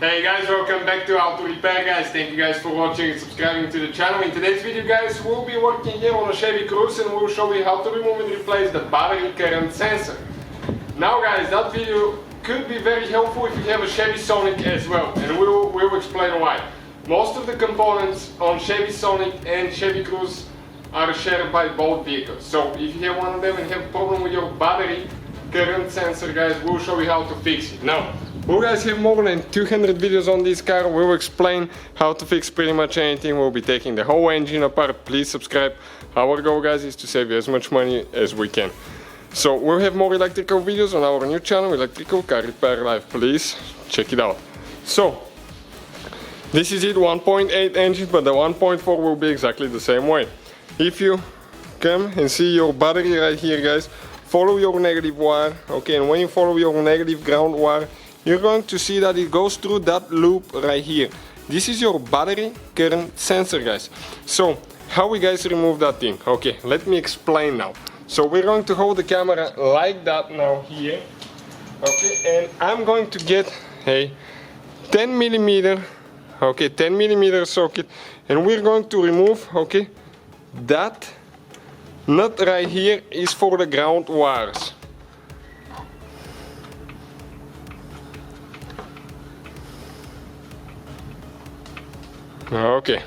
Hey guys, welcome back to How to Repair guys. Thank you guys for watching and subscribing to the channel. In today's video guys, we'll be working here on a Chevy Cruze and we'll show you how to remove and replace the battery current sensor. Now guys, that video could be very helpful if you have a Chevy Sonic as well, and we'll explain why. Most of the components on Chevy Sonic and Chevy Cruze are shared by both vehicles. So if you have one of them and have a problem with your battery current sensor guys, we'll show you how to fix it. Now, we guys have more than 200 videos on this car. We'll explain how to fix pretty much anything. We'll be taking the whole engine apart. Please subscribe. Our goal guys is to save you as much money as we can. So we'll have more electrical videos on our new channel, Electrical Car Repair Live. Please check it out. So this is it, 1.8 engine, but the 1.4 will be exactly the same way. If you come and see your battery right here guys, follow your negative wire, okay, and when you follow your negative ground wire, you're going to see that it goes through that loop right here. This is your battery current sensor guys. So how we guys remove that thing? Okay, let me explain now. So we're going to hold the camera like that now here, okay, and I'm going to get a 10 millimeter socket, and we're going to remove, okay, that nut right here is for the ground wires. Okay,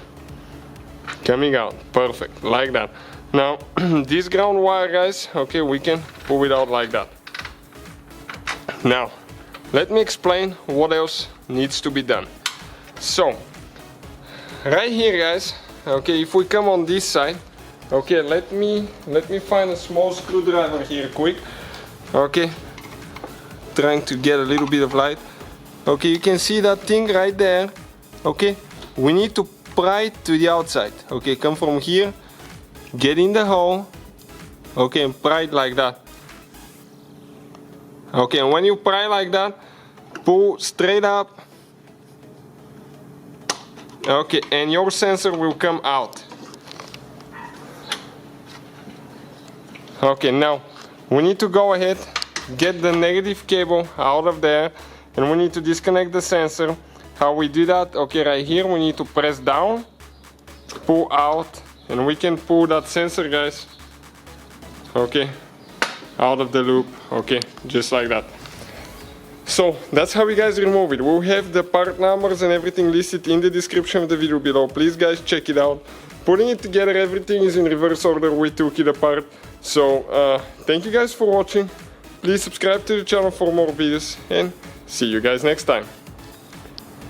coming out, perfect, like that. Now, this ground wire guys, okay, we can pull it out like that. Now, let me explain what else needs to be done. So, right here guys, okay, if we come on this side, okay, let me find a small screwdriver here quick. Okay, trying to get a little bit of light. Okay, you can see that thing right there. Okay, we need to pry it to the outside. Okay, come from here, get in the hole, okay, and pry it like that. Okay, and when you pry like that, pull straight up. Okay, and your sensor will come out. Okay, now we need to go ahead, get the negative cable out of there, and we need to disconnect the sensor. How we do that? Okay, right here we need to press down, pull out, and we can pull that sensor guys, okay, out of the loop, okay, just like that. So that's how we guys remove it. We'll have the part numbers and everything listed in the description of the video below. Please guys check it out. Putting it together, everything is in reverse order. We took it apart. So thank you guys for watching. Please subscribe to the channel for more videos and see you guys next time.